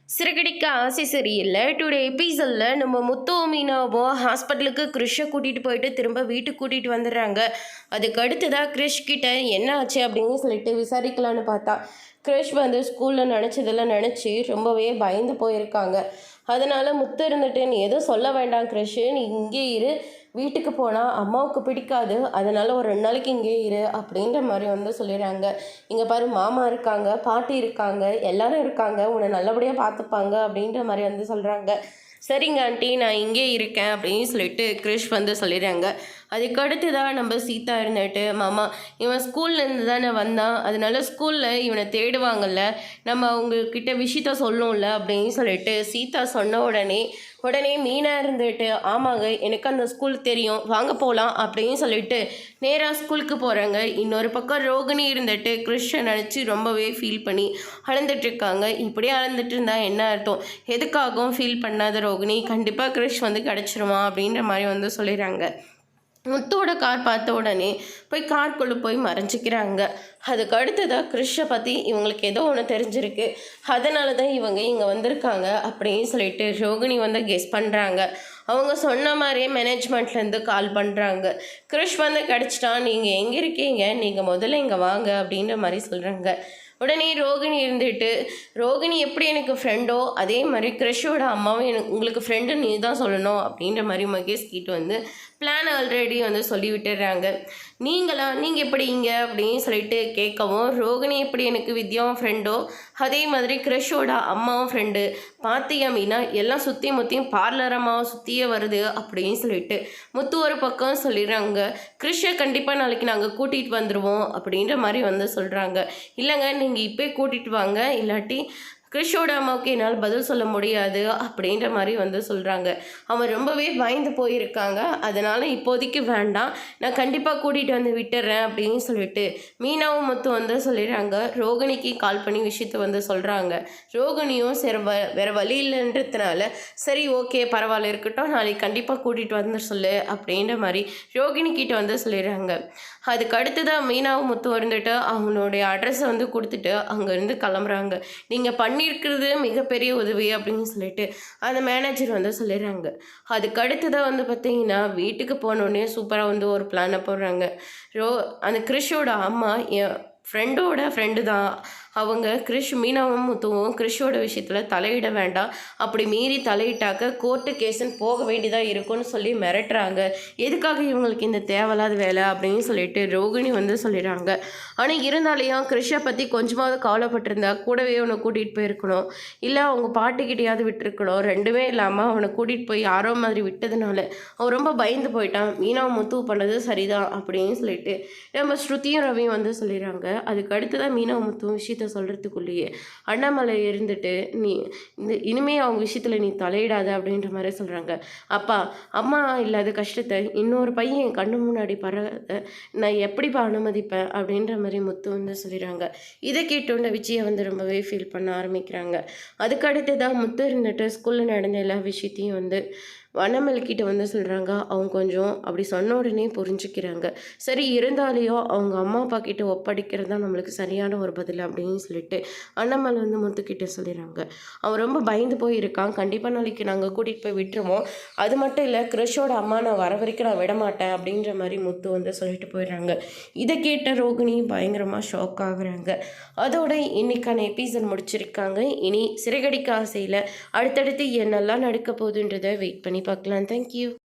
சிறகடிக்க ஆசை சரியில்லை. டுடே எபிசோடில் நம்ம முத்து மீனாவும் ஹாஸ்பிட்டலுக்கு கிறிஷை கூட்டிகிட்டு போயிட்டு திரும்ப வீட்டுக்கு கூட்டிகிட்டு வந்துடுறாங்க. அதுக்கு அடுத்ததாக கிறிஷ் கிட்ட என்ன ஆச்சு அப்படின்னு சொல்லிட்டு விசாரிக்கலான்னு பார்த்தா கிறிஷ் வந்து ஸ்கூலில் நினச்சதெல்லாம் நினச்சி ரொம்பவே பயந்து போயிருக்காங்க. அதனால் முத்து இருந்துட்டு நீ எதுவும் சொல்ல வேண்டாம் கிறிஷ், நீ இங்கே இரு, வீட்டுக்கு போனால் அம்மாவுக்கு பிடிக்காது, அதனால் ஒரு 2 நாளைக்கு இங்கே இரு அப்படின்ற மாதிரி வந்து சொல்லிடுறாங்க. இங்கே பாரு, மாமா இருக்காங்க, பாட்டி இருக்காங்க, எல்லாரும் இருக்காங்க, உன்னை நல்லபடியாக பார்த்துப்பாங்க அப்படின்ற மாதிரி வந்து சொல்கிறாங்க. சரிங்க ஆண்டி, நான் இங்கே இருக்கேன் அப்படின்னு சொல்லிட்டு கிறிஷ் வந்து சொல்லிடுறாங்க. அதுக்கு அடுத்து தான் நம்ம சீதா இருந்துட்டு, மாமா இவன் ஸ்கூல்லேருந்து தானே வந்தான், அதனால ஸ்கூலில் இவனை தேடுவாங்கல்ல, நம்ம அவங்கக்கிட்ட விஷயத்த சொல்லணும்ல அப்படின்னு சொல்லிட்டு சீதா சொன்ன உடனே மீனா இருந்துட்டு, ஆமாங்க எனக்கு அந்த ஸ்கூல் தெரியும், வாங்க போகலாம் அப்படின்னு சொல்லிட்டு நேராக ஸ்கூலுக்கு போகிறாங்க. இன்னொரு பக்கம் ரோகிணி இருந்துட்டு கிறிஷை நினச்சி ரொம்பவே ஃபீல் பண்ணி அழுந்துட்டுருக்காங்க. இப்படியே அழுந்துட்டு இருந்தால் என்ன அர்த்தம், எதுக்காகவும் ஃபீல் பண்ணாத ரோகிணி, கண்டிப்பாக கிறிஷ் வந்து கிடச்சிருமா அப்படின்ற மாதிரி வந்து சொல்லிடுறாங்க. முத்தோட கார் பார்த்த உடனே போய் கார்க்குள்ளே போய் மறைஞ்சிக்கிறாங்க. அதுக்கு அடுத்ததாக கிறிஷை பற்றி இவங்களுக்கு ஏதோ ஒன்று தெரிஞ்சிருக்கு, அதனால தான் இவங்க இங்கே வந்திருக்காங்க அப்படின்னு சொல்லிட்டு ரோகிணி வந்து கெஸ் பண்ணுறாங்க. அவங்க சொன்ன மாதிரியே மேனேஜ்மெண்ட்லேருந்து கால் பண்ணுறாங்க. கிறிஷ் வந்து கிடச்சிட்டான், நீங்கள் எங்கே இருக்கீங்க, நீங்கள் முதல்ல இங்கே வாங்க அப்படின்ற மாதிரி சொல்கிறாங்க. உடனே ரோகிணி இருந்துட்டு, ரோகிணி எப்படி எனக்கு ஃப்ரெண்டோ அதே மாதிரி கிறிஷோட அம்மாவும் எனக்கு உங்களுக்கு ஃப்ரெண்டு நீ தான் சொல்லணும் அப்படின்ற மாதிரி மகேஷ் கிட்ட வந்து பிளான் ஆல்ரெடி வந்து சொல்லி விட்டுடுறாங்க. நீங்கள் எப்படி இங்கே அப்படின்னு சொல்லிட்டு கேட்கவும், ரோகிணி எப்படி எனக்கு வித்யாவும் ஃப்ரெண்டோ அதே மாதிரி கிறிஷோட அம்மாவும் ஃப்ரெண்டு, பார்த்தியா மீனா எல்லாம் சுற்றி முற்றியும் பார்லரமாக சுற்றியே வருது அப்படின்னு சொல்லிட்டு முத்து ஒரு பக்கம் சொல்லிடுறாங்க. கிறிஷை கண்டிப்பாக நாளைக்கு நாங்கள் கூட்டிகிட்டு வந்துடுவோம் அப்படின்ற மாதிரி வந்து சொல்கிறாங்க. இல்லைங்க, நீங்கள் இப்போ கூட்டிகிட்டு வாங்க, இல்லாட்டி கிறிஷோட அம்மாவுக்கு என்னால் பதில் சொல்ல முடியாது அப்படின்ற மாதிரி வந்து சொல்கிறாங்க. அவன் ரொம்பவே பயந்து போயிருக்காங்க, அதனால் இப்போதைக்கு வேண்டாம், நான் கண்டிப்பாக கூட்டிகிட்டு வந்து விட்டுறேன் அப்படின்னு சொல்லிட்டு மீனாவும் முத்து வந்து சொல்லிடுறாங்க. ரோகிணிக்கு கால் பண்ணி விஷயத்த வந்து சொல்கிறாங்க. ரோகிணியும் சரி வேறு வழி இல்லைன்றதுனால சரி ஓகே பரவாயில்ல இருக்கட்டும், நாளைக்கு கண்டிப்பாக கூட்டிகிட்டு வந்து சொல்லு அப்படின்ற மாதிரி ரோகிணி கிட்ட வந்து சொல்லிடுறாங்க. அதுக்கு அடுத்ததான் மீனாவும் முத்து இருந்துட்டு அவங்களுடைய அட்ரஸை வந்து கொடுத்துட்டு அங்கேருந்து கிளம்புறாங்க. நீங்கள் பண்ணியிருக்கிறது மிகப்பெரிய உதவி அப்படின்னு சொல்லிட்டு அந்த மேனேஜர் வந்து சொல்லிடுறாங்க. அதுக்கு அடுத்ததாக வந்து பார்த்தீங்கன்னா வீட்டுக்கு போனோடனே சூப்பராக வந்து ஒரு பிளானை போடுறாங்க. அந்த கிறிஷோட அம்மா என் ஃப்ரெண்டு தான், அவங்க கிறிஷ் மீனாவும் முத்துவும் கிறிஷோட விஷயத்தில் தலையிட வேண்டாம், அப்படி மீறி தலையிட்டாக்க கோர்ட்டு கேஸுன்னு போக வேண்டியதாக இருக்கும்னு சொல்லி மிரட்டுறாங்க. எதுக்காக இவங்களுக்கு இந்த தேவையில்லாத வேலை அப்படின்னு சொல்லிட்டு ரோகிணி வந்து சொல்லிடுறாங்க. ஆனால் இருந்தாலையும் கிறிஷை பற்றி கொஞ்சமாவது கவலைப்பட்டிருந்தா கூடவே அவனை கூட்டிகிட்டு போயிருக்கணும், இல்லை அவங்க பாட்டிக்கிட்டையாவது விட்டுருக்கணும். ரெண்டுமே இல்லாமல் அவனை கூட்டிகிட்டு போய் யாரோ மாதிரி விட்டதுனால அவன் ரொம்ப பயந்து போயிட்டான். மீனாவும் முத்து பண்ணது சரிதான் அப்படின்னு சொல்லிட்டு நம்ம ஸ்ருதியும் ரவியும் வந்து சொல்லிடுறாங்க. அதுக்கு அடுத்ததான் மீனாவும் முத்துவும் விஷயத்த சொல்கிறதுக்குள்ளேயே அண்ணாமலை இருந்துட்டு, நீ இனிமேல் அவங்க விஷயத்தில் நீ தலையிடாத அப்படின்ற மாதிரி சொல்கிறாங்க. அப்பா அம்மா இல்லாத கஷ்டத்தை இன்னொரு பையன் என் கண்ணு முன்னாடி பரவாத நான் எப்படிப்பா அனுமதிப்பேன் அப்படின்ற மாதிரி முத்து வந்து சொல்லிடுறாங்க. இதை கேட்டோன்னே விஜயை வந்து ரொம்பவே ஃபீல் பண்ண ஆரம்பிக்கிறாங்க. அதுக்கு அடுத்து தான் முத்து இருந்துட்டு ஸ்கூலில் நடந்த எல்லா விஷயத்தையும் வந்து வனமல்கிட்ட வந்து சொல்கிறாங்க. அவங்க கொஞ்சம் அப்படி சொன்ன உடனே புரிஞ்சுக்கிறாங்க. சரி இருந்தாலேயோ அவங்க அம்மா அப்பா கிட்ட ஒப்படைக்கிறது தான் நம்மளுக்கு சரியான ஒரு பதில் அப்படின்னு சொல்லிட்டு அண்ணாமல் வந்து முத்துக்கிட்ட சொல்லிடுறாங்க. அவன் ரொம்ப பயந்து போயிருக்கான், கண்டிப்பாக நாளைக்கு நாங்கள் கூட்டிகிட்டு போய் விட்டுருவோம், அது மட்டும் இல்லை கிறிஷோட அம்மா நான் வர வரைக்கும் நான் விடமாட்டேன் அப்படின்ற மாதிரி முத்து வந்து சொல்லிட்டு போயிடுறாங்க. இதை கேட்ட ரோகிணி பயங்கரமாக ஷாக் ஆகுறாங்க. அதோட இன்னைக்கான எபிசோட் முடிச்சிருக்காங்க. இனி சிறகடிக்க ஆசையில் அடுத்தடுத்து என்னெல்லாம் நடக்க போகுதுன்றதை வெயிட் பண்ணி பார்க்கலாம். தேங்க்யூ.